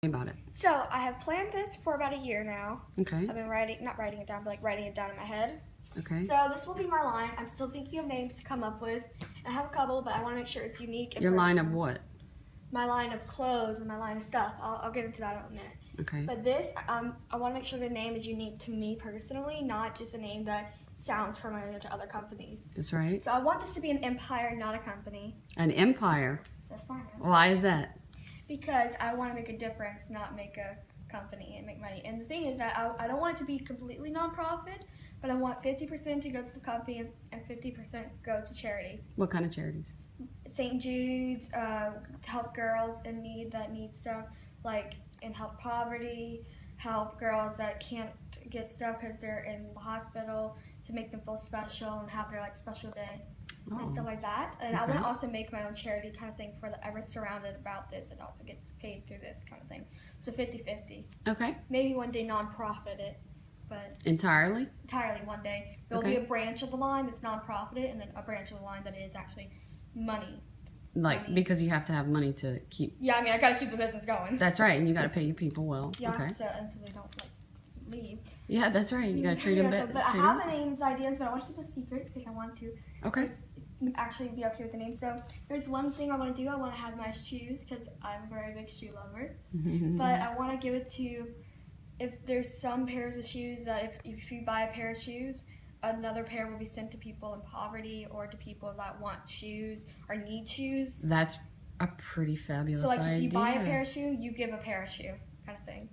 About it. So I have planned this for about a year now. Okay. I've been not writing it down, but like writing it down in my head. Okay. So this will be my line. I'm still thinking of names to come up with. I have a couple, but I want to make sure it's unique. And Your line personal. of what? My line of clothes and my line of stuff. I'll get into that in a minute. Okay. But this, I want to make sure the name is unique to me personally, not just a name that sounds familiar to other companies. That's right. So I want this to be an empire, not a company. An empire? That's fine. Why is that? Because I want to make a difference, not make a company and make money. And the thing is that I don't want it to be completely nonprofit, but I want 50% to go to the company and 50% go to charity. What kind of charities? St. Jude's, to help girls in need that need stuff, like, and help poverty, help girls that can't get stuff because they're in the hospital, to make them feel special and have their like special day. And stuff like that. And I want to also make my own charity kind of thing for everyone's surrounded about this and also gets paid through this kind of thing. So 50-50. Okay. Maybe one day non-profit it, but entirely one day. There'll be a branch of the line that's non-profited and then a branch of the line that is actually money. Like, because you have to have money to keep... Yeah, I mean, I got to keep the business going. That's right, and you got to pay your people well. Yeah, okay. so they don't, like, leave. Yeah, that's right. You got to treat them better. But I have the names, ideas, but I want to keep it secret because I want to. Okay. Actually be okay with the name. So there's one thing I want to do. I want to have my shoes because I'm a very big shoe lover. But I want to give it to, if there's some pairs of shoes that if you buy a pair of shoes, another pair will be sent to people in poverty or to people that want shoes or need shoes. That's a pretty fabulous idea. So like if you buy a pair of shoe, you give a pair of shoe kind of thing.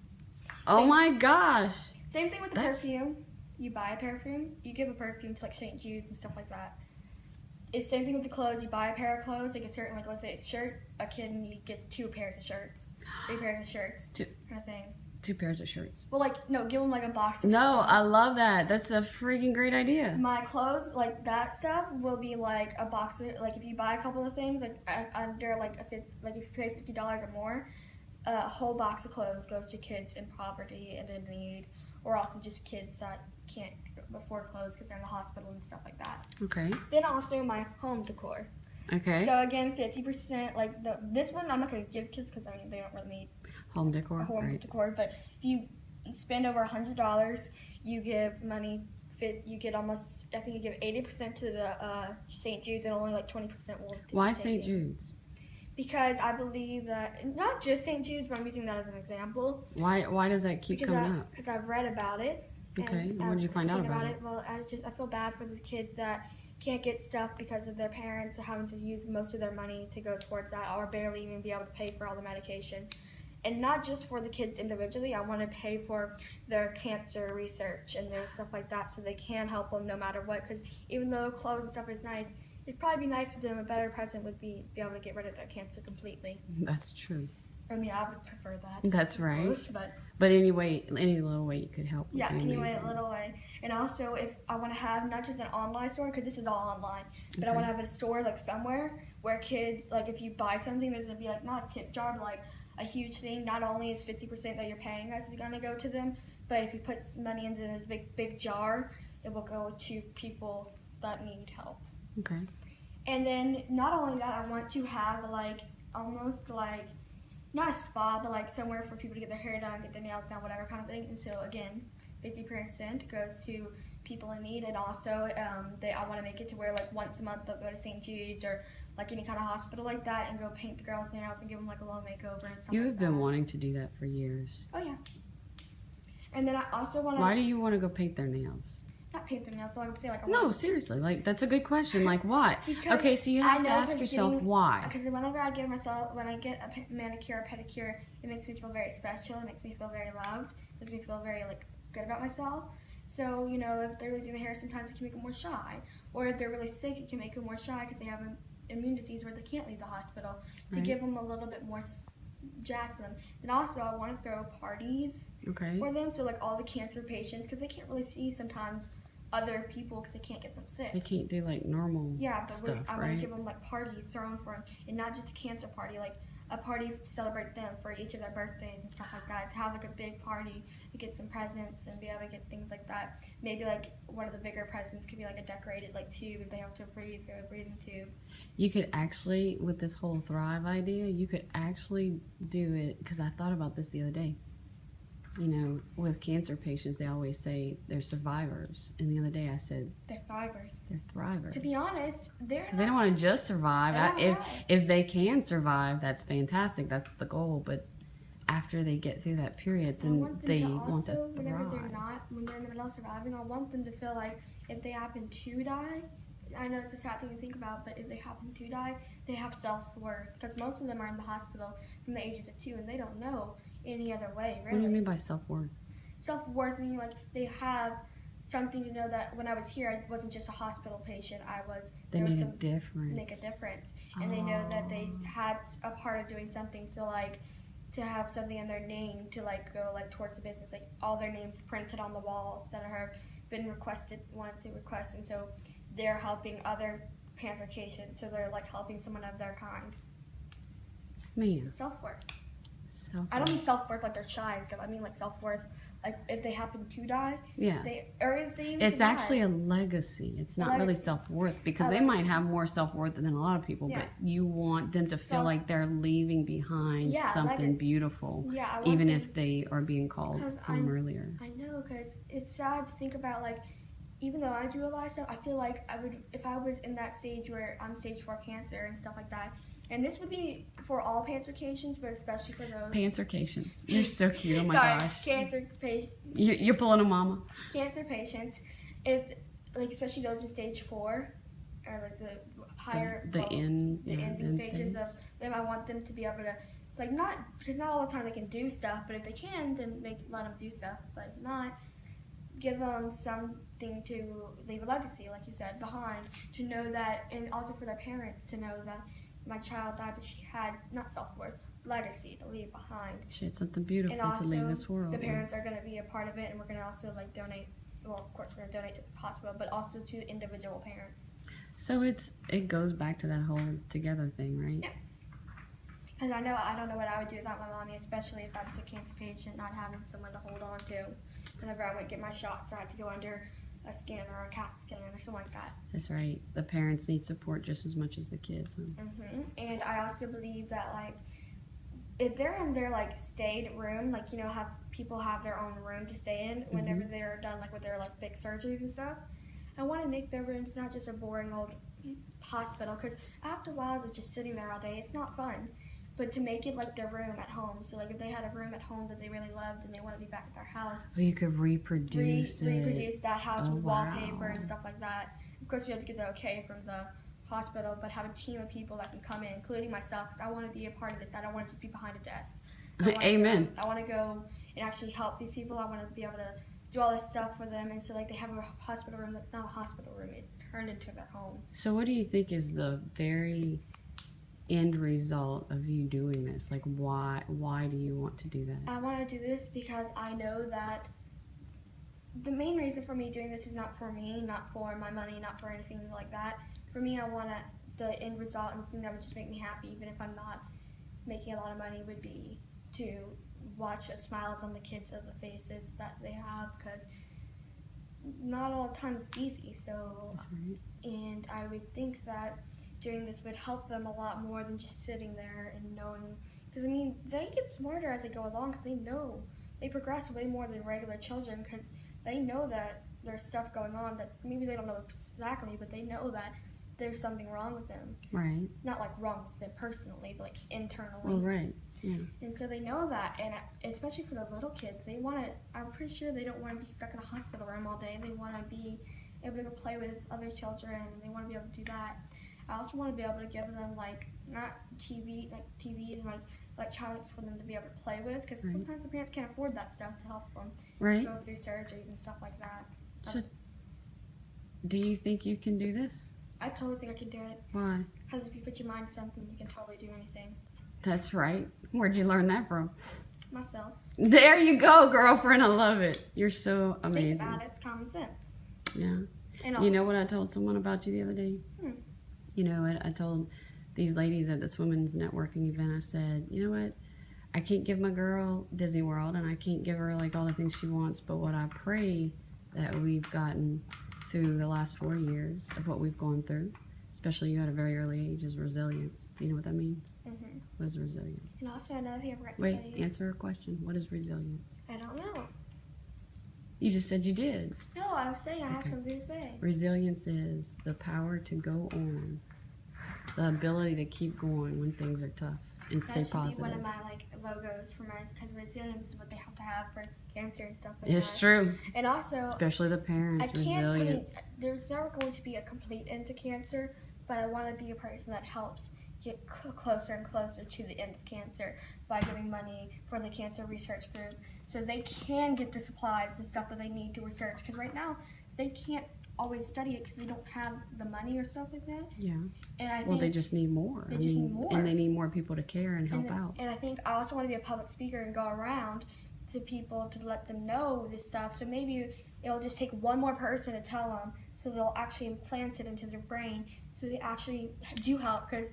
Oh my gosh. Same thing with the perfume. You buy a perfume, you give a perfume to like St. Jude's and stuff like that. It's the same thing with the clothes. You buy a pair of clothes, like a certain, like let's say it's a shirt, a kid gets 2 pairs of shirts, 3 pairs of shirts, kind of thing. 2 pairs of shirts. Well, like, no, give them like a box of No, I love that. That's a freaking great idea. My clothes, like that stuff, will be like a box of, like if you buy a couple of things, like under like if you pay $50 or more, a whole box of clothes goes to kids in poverty and in need, or also just kids that can't afford clothes because they're in the hospital and stuff like that. Okay. Then also my home decor. Okay. So again, 50%. Like this one, I'm not gonna give kids because I mean they don't really need home decor. Decor. But if you spend over $100, you give money. You get almost. I think you give 80% to the St. Jude's, and only like 20% will. Why St. Jude's? Because I believe that not just St. Jude's, but I'm using that as an example. Why does that keep coming up? Because I've read about it. Okay. What did you find out about it? Well, I feel bad for the kids that can't get stuff because of their parents having to use most of their money to go towards that, or barely even be able to pay for all the medication. And not just for the kids individually, I want to pay for their cancer research and their stuff like that so they can help them no matter what. Because even though clothes and stuff is nice, it'd probably be nice to them. A better present would be able to get rid of their cancer completely. That's true. I mean, I would prefer that. That's right. Close, but anyway, any little way you could help. Yeah, anyway, a little way. And also, if I want to have not just an online store, because this is all online, but I want to have a store like somewhere where kids, like if you buy something, there's going to be like not a tip jar, but like a huge thing. Not only is 50% that you're paying us is going to go to them, but if you put some money into this big jar, it will go to people that need help. Okay. And then not only that, I want to have like almost like not a spa, but like somewhere for people to get their hair done, get their nails done, whatever kind of thing. And so again, 50% goes to people in need, and also I want to make it to where like once a month they'll go to St. Jude's or like any kind of hospital like that and go paint the girls' nails and give them like a little makeover and stuff. You have been wanting to do that for years. Oh yeah. And then I also want to. Why do you want to go paint their nails? Not paint their nails, but I would say like. No, seriously, like that's a good question. Like why? Okay, so you have to ask yourself why. Because whenever I get a manicure or pedicure, it makes me feel very special. It makes me feel very loved. It makes me feel very like good about myself. So you know, if they're losing their hair, sometimes it can make them more shy. Or if they're really sick, it can make them more shy because they have an immune disease where they can't leave the hospital. To give them a little bit more jazz to them. And also, I want to throw parties for them. So like all the cancer patients, because they can't really see sometimes other people because they can't get them sick. They can't do like normal but stuff, I want to give them like parties thrown for them, and not just a cancer party. Like a party to celebrate them for each of their birthdays and stuff like that. To have like a big party to get some presents and be able to get things like that. Maybe like one of the bigger presents could be like a decorated like tube if they have to breathe through a breathing tube. You could actually, with this whole Thrive idea, you could actually do it, because I thought about this the other day. You know, with cancer patients, they always say they're survivors. And the other day I said, they're thrivers. They're thrivers. To be honest, they don't want to just survive. If they can survive, that's fantastic. That's the goal. But after they get through that period, then want to thrive. Whenever when they're in the middle of surviving, I want them to feel like if they happen to die, I know it's a sad thing to think about, but if they happen to die, they have self-worth. Because most of them are in the hospital from the ages of 2, and they don't know any other way, really. What do you mean by self-worth? Self-worth meaning like they have something to know that when I was here, I wasn't just a hospital patient. They made a difference. Make a difference. And they know that they had a part of doing something. So like to have something in their name to like go like towards the business, like all their names printed on the walls that have been wanted to request. And so they're helping other cancer patients. So they're like helping someone of their kind. Man. Self-worth. I don't mean self-worth like they're shy and stuff. I mean like self-worth, like if they happen to die. Yeah. Or if they even It's actually a legacy. It's not really self-worth, because they might have more self-worth than a lot of people, but you want them to feel like they're leaving behind something beautiful, even if they are being called home earlier. I know, because it's sad to think about, like, even though I do a lot of stuff, I feel like I would, if I was in that stage where I'm stage 4 cancer and stuff like that. And this would be for all cancercations, but especially for those. Cancercations. You're so cute. Oh my gosh. Cancer patients. You're pulling a mama. Cancer patients, like especially those in stage 4, or like the higher, ending stages of them. I want them to be able to, like, because not all the time they can do stuff, but if they can, then let them do stuff. But if not, give them something to leave a legacy, like you said, behind, to know that, and also for their parents to know that my child died, but she had not self-worth, legacy to leave behind. She had something beautiful to leave this world. The parents are going to be a part of it, and we're going to also like donate. Well, of course, we're going to donate to the hospital, but also to individual parents. So it goes back to that whole together thing, right? Yeah. Because I don't know what I would do without my mommy, especially if I was a cancer patient, not having someone to hold on to. Whenever I went get my shots, I had to go under a scan or a CAT scan or something like that. That's right. The parents need support just as much as the kids. Huh? And I also believe that, like, if they're in their like stayed room, like, you know, have people have their own room to stay in whenever they're done like with their like big surgeries and stuff. I want to make their rooms not just a boring old hospital, because after a while they're just sitting there all day. It's not fun. But to make it like their room at home. So like if they had a room at home that they really loved and they want to be back at their house. Well, you could reproduce that house with wallpaper and stuff like that. Of course, we have to get the okay from the hospital, but have a team of people that can come in, including myself, because I want to be a part of this. I don't want to just be behind a desk. Amen. I want to go and actually help these people. I want to be able to do all this stuff for them, and so like they have a hospital room that's not a hospital room. It's turned into their home. So what do you think is the very end result of you doing this? Like, why do you want to do that? I want to do this because I know that the main reason for me doing this is not for me, not for my money, not for anything like that. For me, I want the end result, and the thing that would just make me happy, even if I'm not making a lot of money, would be to watch the smiles on the kids of the faces that they have, because not all the time it's easy. So, that's right. And I would think that doing this would help them a lot more than just sitting there and knowing, because I mean, they get smarter as they go along, because they progress way more than regular children, because they know that there's stuff going on that maybe they don't know exactly, but they know that there's something wrong with them. Right. Not like wrong with them personally, but like internally. Well, right. Yeah. And so they know that, and especially for the little kids, I'm pretty sure they don't want to be stuck in a hospital room all day. They want to be able to go play with other children, and they want to be able to do that. I also want to be able to give them, like, not TVs and like electronics for them to be able to play with, because sometimes the parents can't afford that stuff to help them go through surgeries and stuff like that. So, do you think you can do this? I totally think I can do it. Why? Because if you put your mind to something, you can totally do anything. That's right. Where'd you learn that from? Myself. There you go, girlfriend. I love it. You're so amazing. Think about it. It's common sense. Yeah. And also, you know what I told someone about you the other day? You know what? I told these ladies at this women's networking event, I said, you know what? I can't give my girl Disney World, and I can't give her like all the things she wants, but what I pray that we've gotten through the last 4 years of what we've gone through, especially you at a very early age, is resilience. Do you know what that means? Mm-hmm. What is resilience? And also another thing I forgot to tell you. Wait, answer a question. What is resilience? I don't know. You just said you did. No, I was saying I have something to say. Resilience is the power to go on, the ability to keep going when things are tough and stay positive. That should be one of my logos for mine, because resilience is what they have to have for cancer and stuff like it's that. It's true. And also, especially the parents, resilience. There's never going to be a complete end to cancer, but I want to be a person that helps get closer and closer to the end of cancer by giving money for the cancer research group so they can get the supplies, the stuff that they need to research, because right now they can't always study it because they don't have the money or stuff like that. Yeah. And I think they just need more. They need more. And they need more people to care and help out. And I think I also want to be a public speaker and go around to people to let them know this stuff. So maybe it'll just take one more person to tell them, so they'll actually implant it into their brain, so they actually do help. Because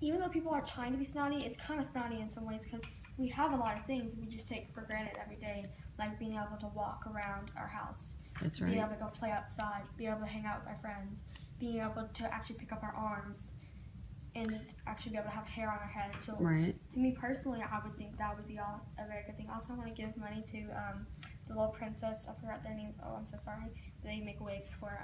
even though people are trying to be snotty, it's kind of snotty in some ways, because we have a lot of things we just take for granted every day, like being able to walk around our house. That's right. Being able to go play outside, being able to hang out with our friends, being able to actually pick up our arms, and actually be able to have hair on our head. So to me personally, I would think that would be a very good thing. Also, I want to give money to the little princess. I forgot their names. Oh, I'm so sorry. They make wigs for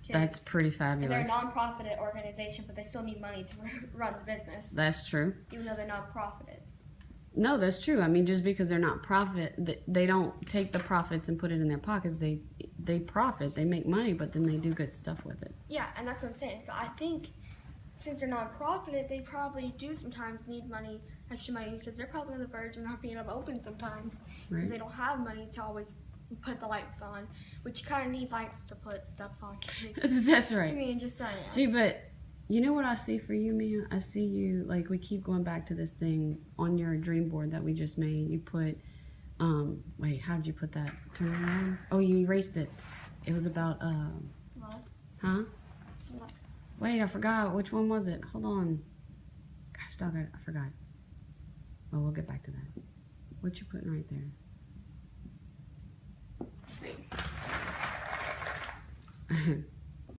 kids. That's pretty fabulous. And they're a non-profited organization, but they still need money to run the business. That's true. Even though they're non-profited. No, that's true. I mean, just because they're not profit, they don't take the profits and put it in their pockets. They profit, they make money, but then they do good stuff with it. Yeah, and that's what I'm saying. So I think since they're non-profited, they probably do sometimes need money, extra money, because they're probably on the verge of not being able to open sometimes, because they don't have money to always put the lights on, which you kind of need lights to put stuff on. That's right. I mean, just saying. See, but you know what I see for you, Mia? I see you, like, we keep going back to this thing on your dream board that we just made. You put, wait, how did you put that? Turn it around? Oh, you erased it. It was about, what? Huh? What? Wait, I forgot. Which one was it? Hold on. Gosh, dog, I forgot. Oh, we'll get back to that. What you putting right there? Sweet.